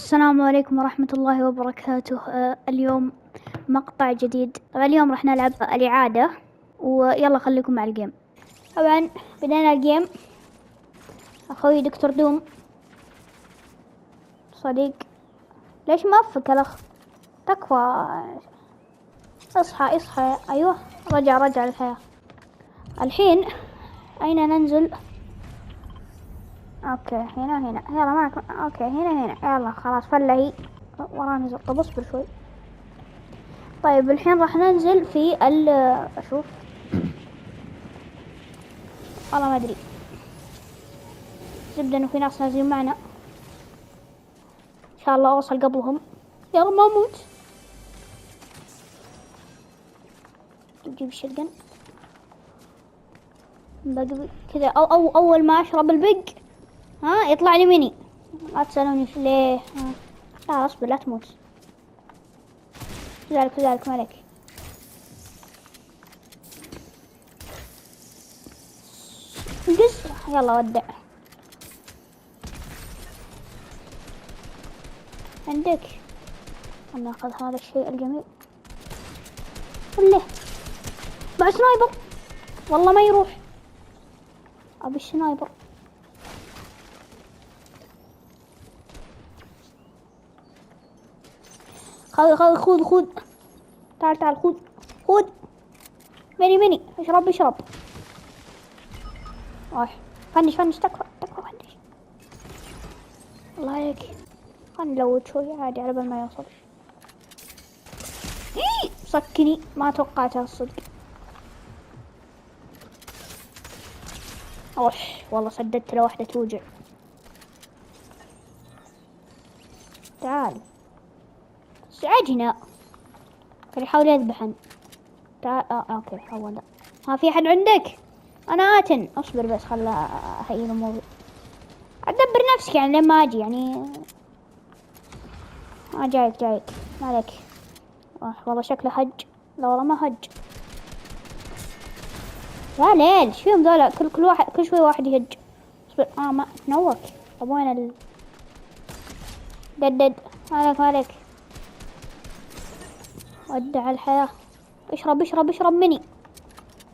السلام عليكم ورحمة الله وبركاته. اليوم مقطع جديد. طبعا اليوم راح نلعب الإعادة، ويلا خليكم مع الجيم. طبعا بدينا الجيم. أخوي دكتور دوم صديق. ليش ما أفك الأخ؟ تكفى. اصحى اصحى. أيوه رجع الحياة. الحين أين ننزل؟ اوكي هنا يلا معك. اوكي هنا يلا خلاص فلهي وراني زر. طب اصبر شوي. طيب الحين راح ننزل في اشوف والله ما ادري. زبدة انه في ناس نازلين معنا. ان شاء الله اوصل قبلهم. يلا ما اموت. نجيب الشتقن كذا او اول ما اشرب البق يطلع لي ميني. لا تسألوني ليه. لا اصبر لا تموت. كذلك ملك. انجز يلا ودع. عندك ناخذ هذا الشيء الجميل. وله بعد سنايبر والله ما يروح. ابي السنايبر. خذ تعال خذ ميني اشرب. فنش تكفى فنش. الله عليك. خلنا نلوت شوي عادي على بال ما يوصل. صكني ما توقعتها الصدق. والله سددت له واحدة توجع. تعال ازعجنا. كان يحاول يذبحن. تعال اوكي حول. في احد عندك؟ انا اتن. اصبر بس خلا اهيئ اموري. ادبر نفسك يعني لين ما اجي يعني. جايك ما عليك. والله شكله هج. لا والله ما هج. يا ليل شو فيهم ذولا؟ كل شوي واحد يهج. اصبر ما نوك. طب وين دد مالك ودع الحياة. اشرب مني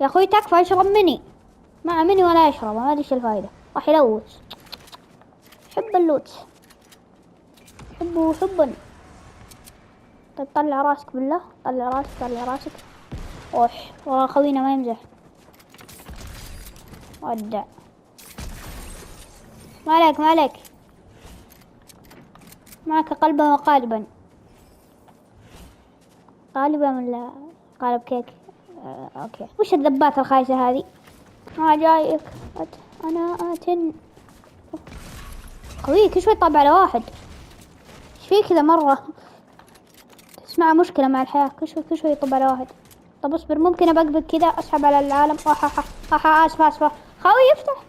يا اخوي. تكفى اشرب مني. مع مني ولا يشرب. ما ادري ايش الفايدة. راح يلوت. حب اللوت. حبا. طيب طلع راسك بالله. طلع راسك. والله خوينا ما يمزح. ودع. مالك معك قلبا وقالبا. قالبا ولا قالب كيك. اوكي وش الذبات الخايسة هذه؟ جايك. انا اتن خوي. كل شوي طبع على واحد. ايش في كذا مرة تسمع مشكلة مع الحياة. كل شوي يطب على واحد. طب اصبر ممكن ابقبق كذا اسحب على العالم. اسفة خوي يفتح.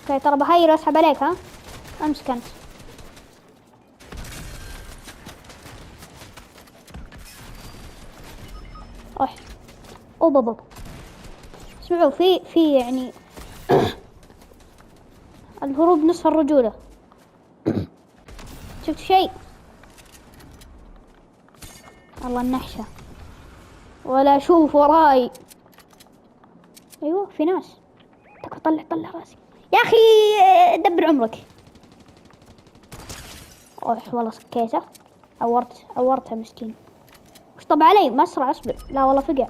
اوكي ترى بهيل واسحب عليك. امسك انت. بابا اسمعوا في يعني الهروب نصف الرجولة. شفت شيء؟ الله النحشة ولا اشوف وراي. ايوه في ناس. طلع راسي يا اخي. دبر عمرك. والله سكيته. عورته مسكين. وش طب علي مسرع. اصبر لا والله فقع.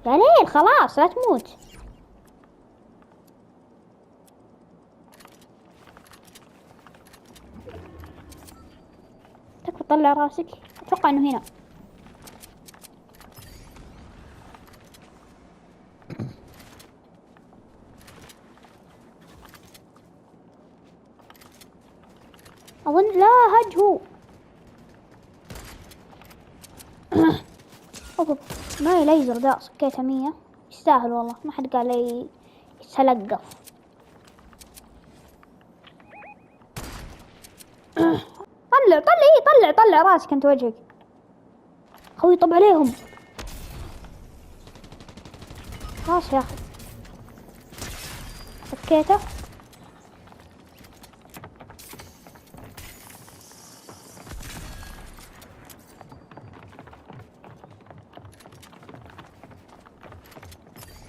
يا ليل خلاص لا تموت. تكفى طلع راسك. اتوقع انه هنا. اظن لا هج هو. ما ليزر ذا سكيته 100. يستاهل والله. ما حد قال لي يتلقف. طلع راسك انت وجهك خوي. طب عليهم خلاص يا اخي. فكيته.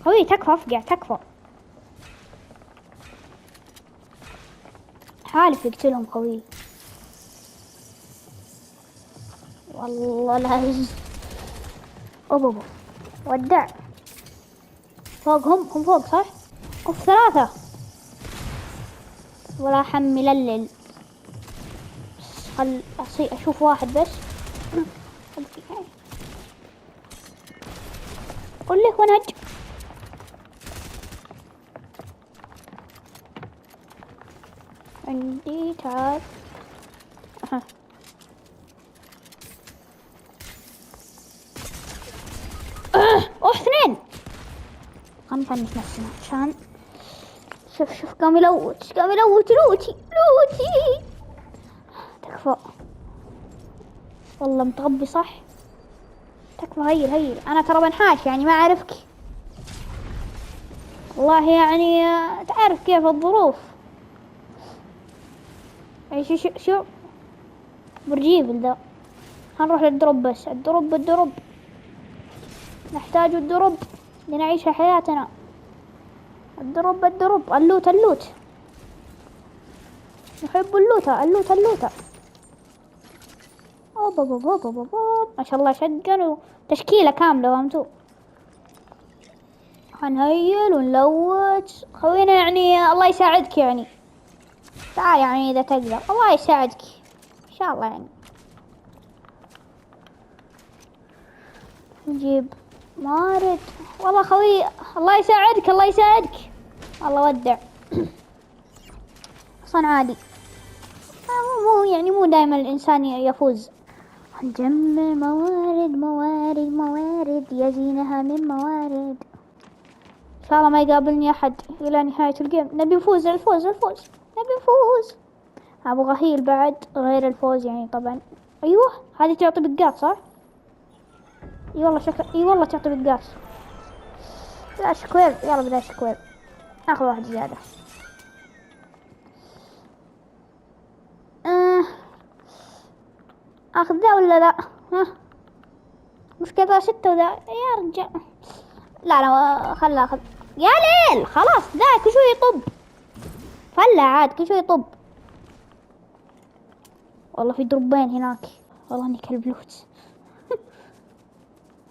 خوي تكفى افقع تكفى. حالف يقتلهم خوي. والله لا اوبا ودع. فوقهم هم فوق صح؟ اوف 3 ولا حمل الليل. خل اشوف واحد بس. قل لك ونهج. عندي تعال. اوه 2. خلنا نفنش نفسنا عشان شوف قام يلوت لوتي. تكفى والله متغبي صح. تكفى هيل انا ترى بنحاش يعني ما اعرفك والله يعني تعرف كيف الظروف. يعني شو برجيب ذا. هنروح للدروب بس الدروب نحتاج الدروب لنعيش حياتنا. الدروب اللوت نحب اللوتة. أوب. ما شاء الله شقنوا تشكيلة كاملة فهمتوا. هنهيل ونلوت خوينا يعني الله يساعدك يعني. تعال يعني إذا تقدر الله يساعدك إن شاء الله يعني. نجيب مارد والله خوي الله يساعدك الله ودع. أصلا عادي مو دائما الإنسان يفوز. نجمع موارد يزينها من موارد. إن شاء الله ما يقابلني أحد إلى نهاية الجيم. نبي نفوز نبي نفوز. أبغى هيل بعد غير الفوز يعني طبعا. أيوه هذه تعطي بقات صح؟ اي والله اي والله تعطي بقات. لا شكوير يلا بلا شكوير. ناخذ واحد زيادة. اخذ ذا ولا لا؟ ها مش كذا 6 وذا يا رجال. لا خل اخذ يا ليل. خلاص ذا كل شوي يطب. فلا عاد كل شوي يطب. والله في دروبين هناك. والله اني كلب لوت.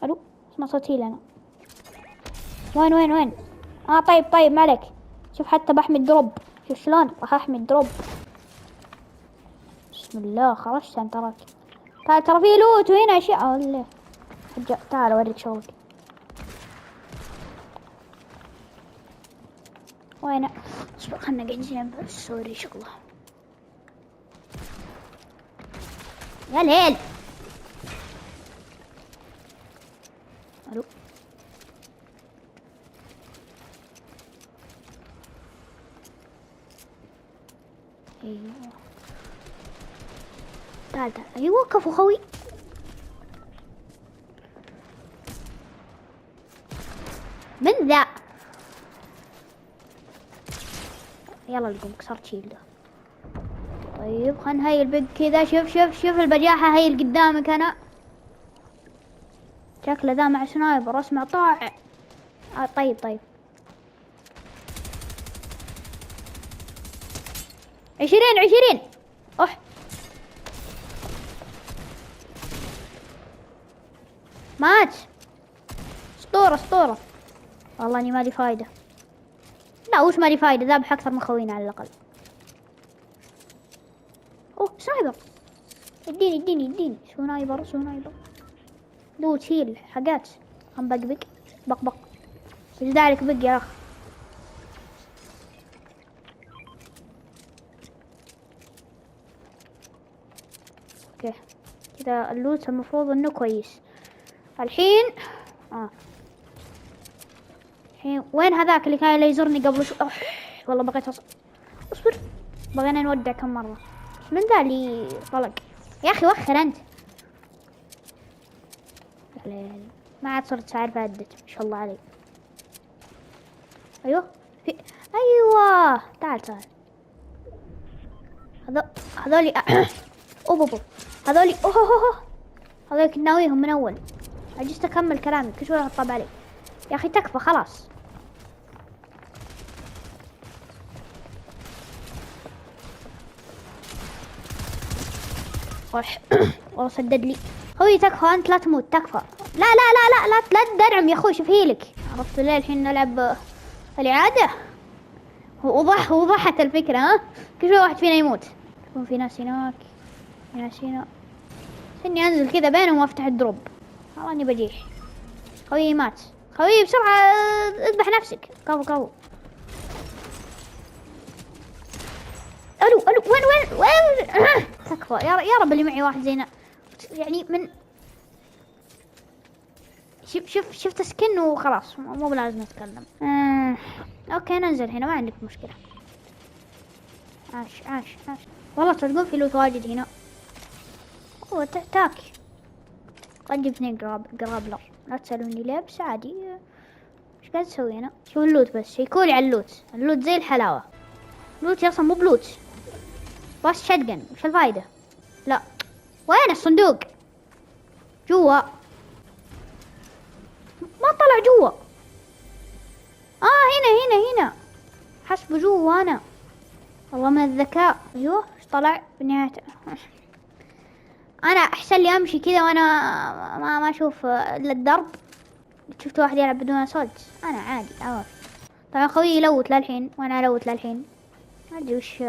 الو اسمع صوتي لنا. وين طيب مالك. شوف حتى بحمي الدروب. شوف شلون راح احمي الدروب. بسم الله خرجت انت تراك. ترى في لوت وهنا اشياء ولا تعال اوريك شغلك. وين اصبر خلنا قاعدين بس اوري شغله. يا ليل. الو ايوه تعال ايوه كفو خوي. من ذا يلا لقوم كسرت شيل ده. طيب خلنا هاي البق كذا. شوف البجاحة هاي اللي قدامك انا. شكله ذا مع سنايبر اسمع طاع. طيب 20 اوح مات. اسطورة والله اني مالي فايدة. لا وش مالي فايدة ذابح اكثر من خوينا على الاقل. اوه سنايبر. اديني سنايبر دوت هيل حاجات. هم بق ايش دارك بق يا اخ. اوكي كذا اللوت المفروض انه كويس الحين. الحين وين هذاك اللي كان يزورني قبل شو. والله بغيت اصبر. بغينا نودع كم مرة. من ذا اللي طلق يا اخي وخر انت. ما عاد صرت عارفة عدت ما شاء الله عليك. ايوه تعال هذولي اوه هذولي هذولي كنت ناويهم من اول. عجزت اكمل كلامي كل شوي اطب علي. يا اخي تكفى خلاص صح. والله سدد لي. خوي تكفى انت، لا تموت تكفى. لا لا لا لا لا تدرعم يا اخوي، شوف هيلك. عرفت ليه الحين نلعب الإعادة؟ وضحت الفكرة ها. كل شوي واحد فينا يموت. يكون في ناس هناك، في ناس هنا. اني انزل كذا بينهم وافتح الدروب. والله اني بجيح. خوي مات. خوي بسرعة اذبح نفسك. كفو. الو وين تكفى يا رب اللي معي واحد زينا يعني من. شفت سكن وخلاص، مو بلازم نتكلم. اوكي ننزل هنا، ما عندك مشكلة. عاش. والله تصدقون في لوت واجد هنا. اوه تاك. قد جبت 2 قرابلر. لا تسألوني ليه بس عادي. ايش قاعد تسوي هنا؟ شوف اللوت بس، شيكولي على اللوت زي الحلاوة. لوت اصلا مو بلوت، بس شتقن. وش الفايدة؟ لا وين الصندوق؟ جوا. ما طلع جوا. هنا حسب جوا. انا والله من الذكاء. ايوه ايش طلع بالنهاية؟ انا احسن لي امشي كذا وانا ما اشوف الا الدرب. شفت واحد يلعب بدون اسود، انا عادي عارف. طبعا خوي يلوت للحين وانا الوت للحين. ما ادري وش.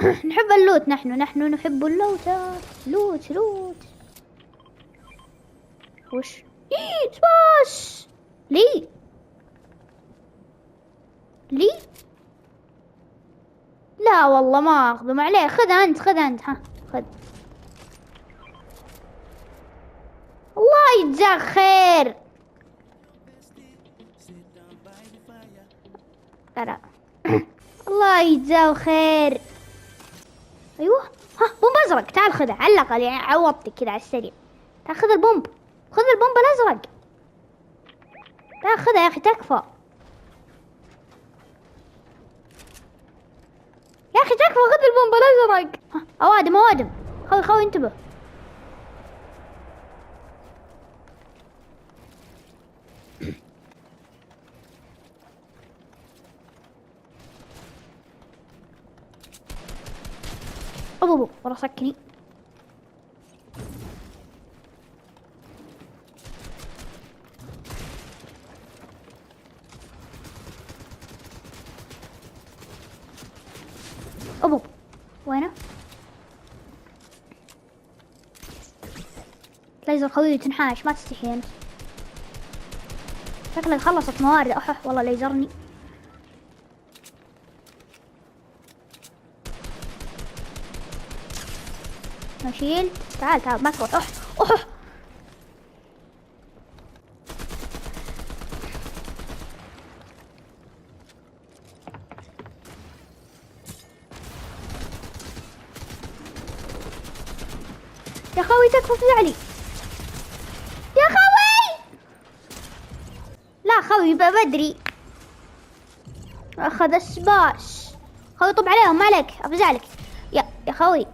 نحب اللوت. نحن نحب اللوتات. لوت وش سباس لي لا والله ما اخذه. ما عليه. خذ انت ها خذ. الله يجزاك خير. لا الله يجزاه خير. ايوه ها بومب ازرق. تعال خذه على الاقل يعني عوضتك كذا على السريع. تعال خذ البومب. خذ البومب الازرق. تعال خذها يا اخي تكفى. يا اخي تكفى خذ البومب الازرق. ها اوادم. خوي انتبه. ابو والله سكني. ابو وينه؟ ليزر خوي تنحاش، ما تستحي انت. شكلك خلصت موارد. والله ليزرني. نشيل. تعال ما تروح. يا خوي تكفى فزعلي يا خوي. لا خوي بدري اخذ السباس. خوي طب عليهم ما عليك افزعلك يا خوي.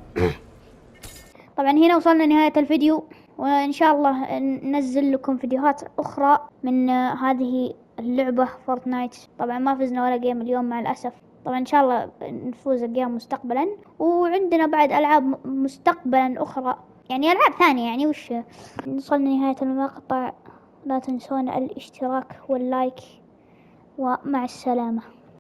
طبعا هنا وصلنا نهاية الفيديو، وإن شاء الله ننزل لكم فيديوهات أخرى من هذه اللعبة فورتنايت. طبعا ما فزنا ولا جيم اليوم مع الأسف. طبعا إن شاء الله نفوز الجيم مستقبلا، وعندنا بعد ألعاب مستقبلا أخرى، يعني ألعاب ثانية. يعني وش. وصلنا نهاية المقطع. لا تنسون الاشتراك واللايك، ومع السلامة.